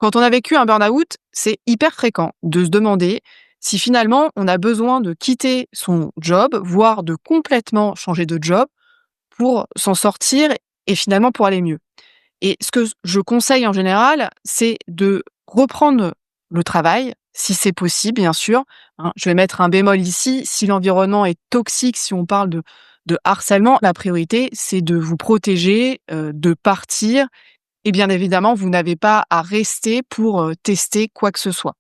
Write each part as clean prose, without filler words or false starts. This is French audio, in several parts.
Quand on a vécu un burn-out, c'est hyper fréquent de se demander si finalement on a besoin de quitter son job, voire de complètement changer de job pour s'en sortir et finalement pour aller mieux. Et ce que je conseille en général, c'est de reprendre le travail, si c'est possible, bien sûr, hein. Je vais mettre un bémol ici. Si l'environnement est toxique, si on parle de harcèlement, la priorité, c'est de vous protéger, de partir et bien évidemment, vous n'avez pas à rester pour, tester quoi que ce soit.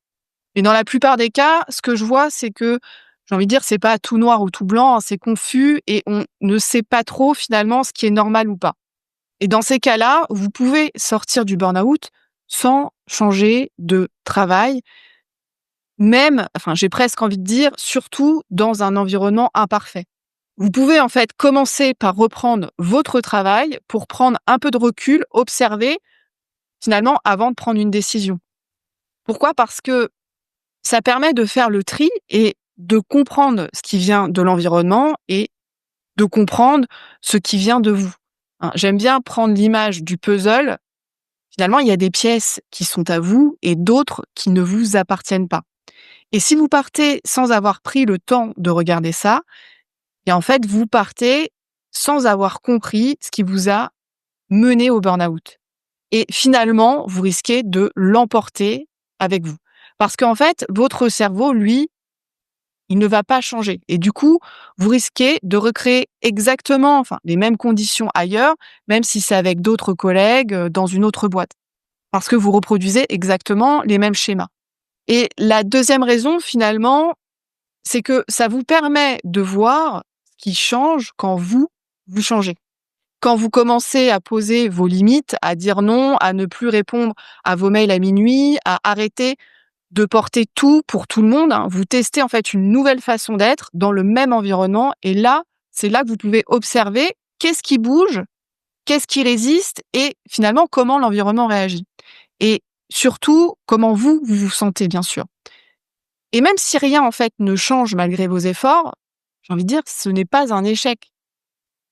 Et dans la plupart des cas, ce que je vois, c'est que, j'ai envie de dire, c'est pas tout noir ou tout blanc, hein, c'est confus et on ne sait pas trop finalement ce qui est normal ou pas. Et dans ces cas-là, vous pouvez sortir du burn-out sans changer de travail, même enfin, j'ai presque envie de dire, surtout dans un environnement imparfait. Vous pouvez en fait commencer par reprendre votre travail pour prendre un peu de recul, observer finalement avant de prendre une décision. Pourquoi? Parce que ça permet de faire le tri et de comprendre ce qui vient de l'environnement et de comprendre ce qui vient de vous, hein. J'aime bien prendre l'image du puzzle. Finalement, il y a des pièces qui sont à vous et d'autres qui ne vous appartiennent pas. Et si vous partez sans avoir pris le temps de regarder ça, et en fait, vous partez sans avoir compris ce qui vous a mené au burn-out. Et finalement, vous risquez de l'emporter avec vous. Parce qu'en fait, votre cerveau, lui, il ne va pas changer. Et du coup, vous risquez de recréer exactement, enfin, les mêmes conditions ailleurs, même si c'est avec d'autres collègues, dans une autre boîte. Parce que vous reproduisez exactement les mêmes schémas. Et la deuxième raison, finalement, c'est que ça vous permet de voir ce qui change quand vous changez. Quand vous commencez à poser vos limites, à dire non, à ne plus répondre à vos mails à minuit, à arrêter de porter tout pour tout le monde, hein, vous testez en fait une nouvelle façon d'être dans le même environnement et là, c'est là que vous pouvez observer qu'est-ce qui bouge, qu'est-ce qui résiste et finalement comment l'environnement réagit. Et surtout, comment vous vous sentez bien sûr. Et même si rien en fait ne change malgré vos efforts, j'ai envie de dire ce n'est pas un échec.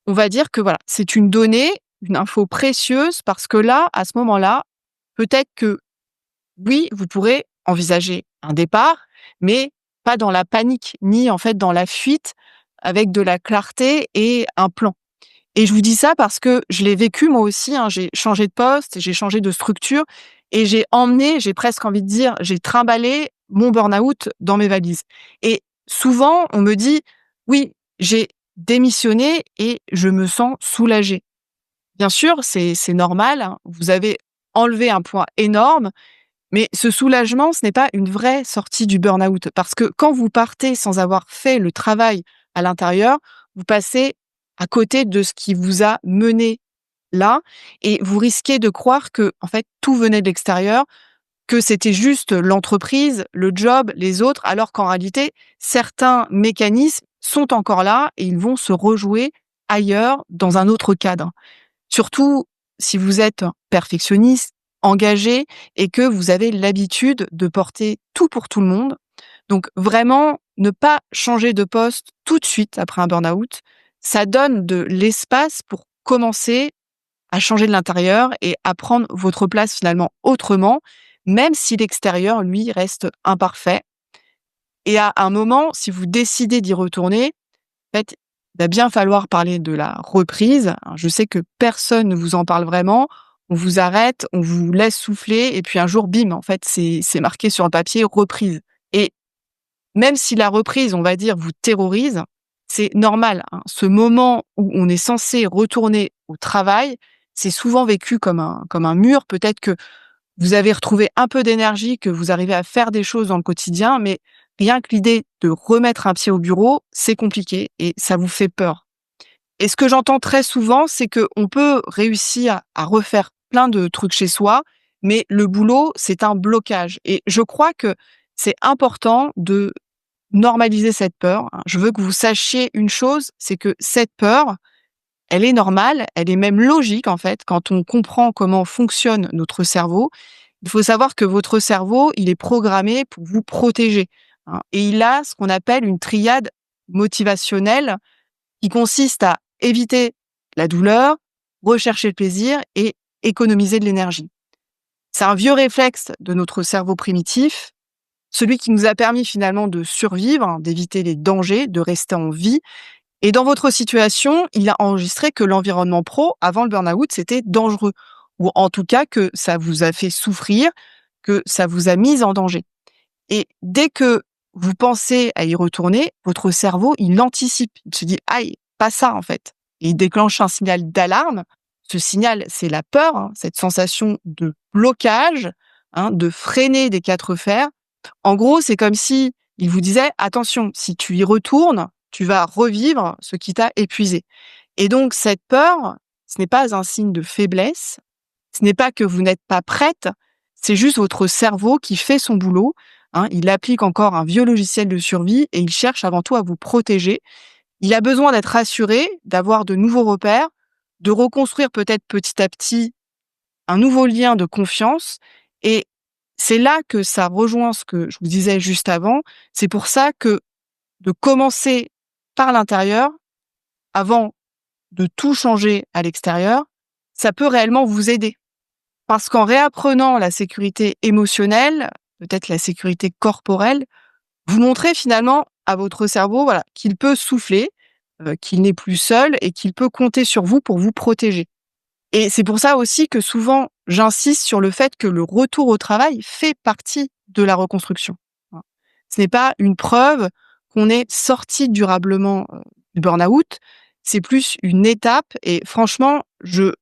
On va dire que voilà, c'est une donnée, une info précieuse parce que là, à ce moment-là, peut-être que oui, vous pourrez envisager un départ, mais pas dans la panique, ni en fait dans la fuite, avec de la clarté et un plan. Et je vous dis ça parce que je l'ai vécu moi aussi, hein. J'ai changé de poste, j'ai changé de structure et j'ai emmené, j'ai presque envie de dire, j'ai trimballé mon burn-out dans mes valises. Et souvent, on me dit: «Oui, j'ai démissionné et je me sens soulagée». Bien sûr, c'est normal, hein. Vous avez enlevé un poids énorme, mais ce soulagement, ce n'est pas une vraie sortie du burn-out. Parce que quand vous partez sans avoir fait le travail à l'intérieur, vous passez à côté de ce qui vous a mené là et vous risquez de croire que, en fait, tout venait de l'extérieur, que c'était juste l'entreprise, le job, les autres, alors qu'en réalité, certains mécanismes sont encore là et ils vont se rejouer ailleurs, dans un autre cadre. Surtout si vous êtes perfectionniste, engagé et que vous avez l'habitude de porter tout pour tout le monde. Donc vraiment, ne pas changer de poste tout de suite après un burn-out, ça donne de l'espace pour commencer à changer de l'intérieur et à prendre votre place finalement autrement, même si l'extérieur, lui, reste imparfait. Et à un moment, si vous décidez d'y retourner, en fait, il va bien falloir parler de la reprise. Alors, je sais que personne ne vous en parle vraiment. On vous arrête, on vous laisse souffler et puis un jour, bim, en fait, c'est marqué sur le papier reprise. Et même si la reprise, on va dire, vous terrorise, c'est normal, hein. Ce moment où on est censé retourner au travail, c'est souvent vécu comme un mur. Peut-être que vous avez retrouvé un peu d'énergie, que vous arrivez à faire des choses dans le quotidien, mais rien que l'idée de remettre un pied au bureau, c'est compliqué et ça vous fait peur. Et ce que j'entends très souvent, c'est qu'on peut réussir à refaire plein de trucs chez soi, mais le boulot, c'est un blocage. Et je crois que c'est important de normaliser cette peur, hein. Je veux que vous sachiez une chose, c'est que cette peur, elle est normale, elle est même logique en fait, quand on comprend comment fonctionne notre cerveau. Il faut savoir que votre cerveau, il est programmé pour vous protéger, hein, et il a ce qu'on appelle une triade motivationnelle qui consiste à éviter la douleur, rechercher le plaisir et économiser de l'énergie. C'est un vieux réflexe de notre cerveau primitif, celui qui nous a permis finalement de survivre, hein, d'éviter les dangers, de rester en vie. Et dans votre situation, il a enregistré que l'environnement pro, avant le burn-out, c'était dangereux. Ou en tout cas que ça vous a fait souffrir, que ça vous a mis en danger. Et dès que vous pensez à y retourner, votre cerveau, il anticipe. Il se dit: «Aïe, pas ça en fait». Et il déclenche un signal d'alarme. Ce signal, c'est la peur, hein, cette sensation de blocage, hein, de freiner des 4 fers. En gros, c'est comme si il vous disait: «Attention, si tu y retournes, tu vas revivre ce qui t'a épuisé». Et donc cette peur, ce n'est pas un signe de faiblesse, ce n'est pas que vous n'êtes pas prête, c'est juste votre cerveau qui fait son boulot, hein. Il applique encore un vieux logiciel de survie et il cherche avant tout à vous protéger. Il a besoin d'être rassuré, d'avoir de nouveaux repères, de reconstruire peut-être petit à petit un nouveau lien de confiance. Et c'est là que ça rejoint ce que je vous disais juste avant. C'est pour ça que de commencer par l'intérieur, avant de tout changer à l'extérieur, ça peut réellement vous aider. Parce qu'en réapprenant la sécurité émotionnelle, peut-être la sécurité corporelle, vous montrez finalement à votre cerveau, voilà, qu'il peut souffler, qu'il n'est plus seul et qu'il peut compter sur vous pour vous protéger. Et c'est pour ça aussi que souvent, j'insiste sur le fait que le retour au travail fait partie de la reconstruction. Hein. Ce n'est pas une preuve qu'on est sorti durablement du burn-out, c'est plus une étape et franchement, je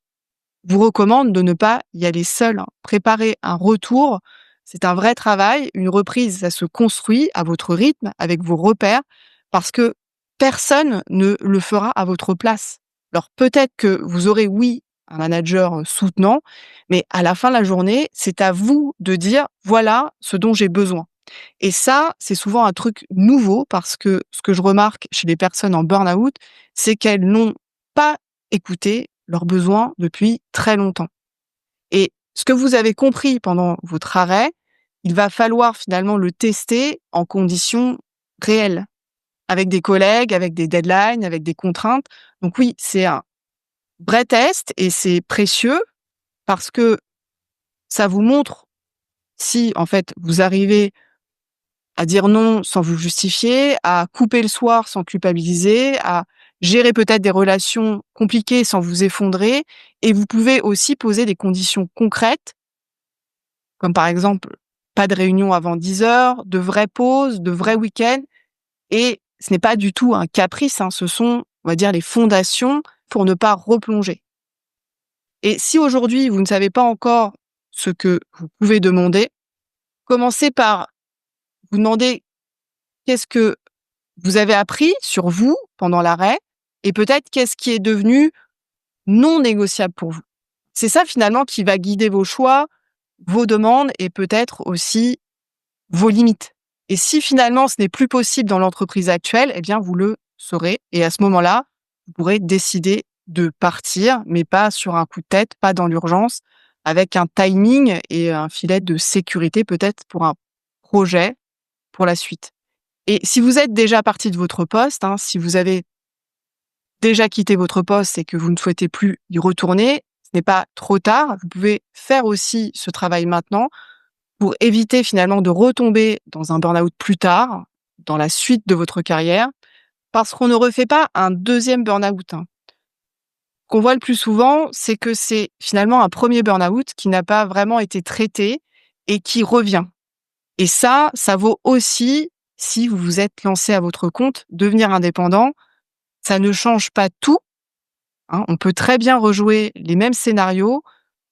vous recommande de ne pas y aller seul, hein. Préparer un retour, c'est un vrai travail. Une reprise, ça se construit à votre rythme, avec vos repères, parce que personne ne le fera à votre place. Alors peut-être que vous aurez, oui, un manager soutenant, mais à la fin de la journée, c'est à vous de dire: «Voilà ce dont j'ai besoin». Et ça, c'est souvent un truc nouveau parce que ce que je remarque chez les personnes en burn-out, c'est qu'elles n'ont pas écouté leurs besoins depuis très longtemps. Et ce que vous avez compris pendant votre arrêt, il va falloir finalement le tester en conditions réelles, avec des collègues, avec des deadlines, avec des contraintes. Donc oui, c'est un vrai test et c'est précieux parce que ça vous montre si, en fait, vous arrivez à dire non sans vous justifier, à couper le soir sans culpabiliser, à gérer peut-être des relations compliquées sans vous effondrer. Et vous pouvez aussi poser des conditions concrètes, comme par exemple, pas de réunion avant 10 heures, de vraies pauses, de vrais week-ends. Et ce n'est pas du tout un caprice, hein, ce sont, on va dire, les fondations pour ne pas replonger. Et si aujourd'hui, vous ne savez pas encore ce que vous pouvez demander, commencez par vous demander qu'est-ce que vous avez appris sur vous pendant l'arrêt et peut-être qu'est-ce qui est devenu non négociable pour vous. C'est ça finalement qui va guider vos choix, vos demandes et peut-être aussi vos limites. Et si finalement ce n'est plus possible dans l'entreprise actuelle, eh bien vous le saurez et à ce moment-là, vous pourrez décider de partir, mais pas sur un coup de tête, pas dans l'urgence, avec un timing et un filet de sécurité peut-être pour un projet pour la suite. Et si vous êtes déjà parti de votre poste, hein, si vous avez déjà quitté votre poste et que vous ne souhaitez plus y retourner, ce n'est pas trop tard. Vous pouvez faire aussi ce travail maintenant pour éviter finalement de retomber dans un burn-out plus tard, dans la suite de votre carrière, parce qu'on ne refait pas un deuxième burn-out, hein. Ce qu'on voit le plus souvent, c'est que c'est finalement un premier burn-out qui n'a pas vraiment été traité et qui revient. Et ça vaut aussi si vous vous êtes lancé à votre compte, devenir indépendant. Ça ne change pas tout, hein. On peut très bien rejouer les mêmes scénarios,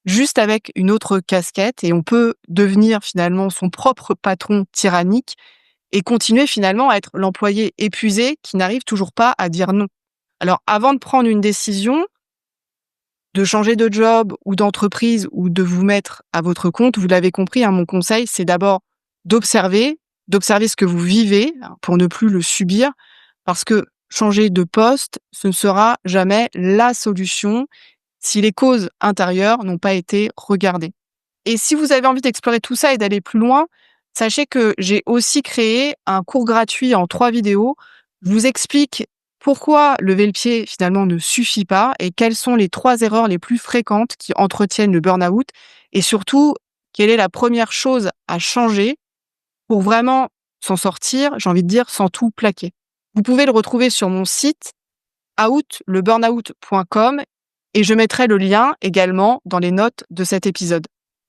juste avec une autre casquette et on peut devenir finalement son propre patron tyrannique et continuer finalement à être l'employé épuisé qui n'arrive toujours pas à dire non. Alors avant de prendre une décision, de changer de job ou d'entreprise ou de vous mettre à votre compte, vous l'avez compris, hein, mon conseil, c'est d'abord d'observer ce que vous vivez, hein, pour ne plus le subir, parce que changer de poste, ce ne sera jamais la solution si les causes intérieures n'ont pas été regardées. Et si vous avez envie d'explorer tout ça et d'aller plus loin, sachez que j'ai aussi créé un cours gratuit en 3 vidéos. Je vous explique pourquoi lever le pied finalement ne suffit pas et quelles sont les 3 erreurs les plus fréquentes qui entretiennent le burn-out et surtout quelle est la première chose à changer pour vraiment s'en sortir, j'ai envie de dire, sans tout plaquer. Vous pouvez le retrouver sur mon site outleburnout.com et je mettrai le lien également dans les notes de cet épisode.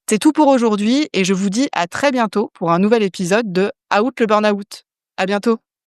C'est tout pour aujourd'hui et je vous dis à très bientôt pour un nouvel épisode de Out le Burnout. À bientôt.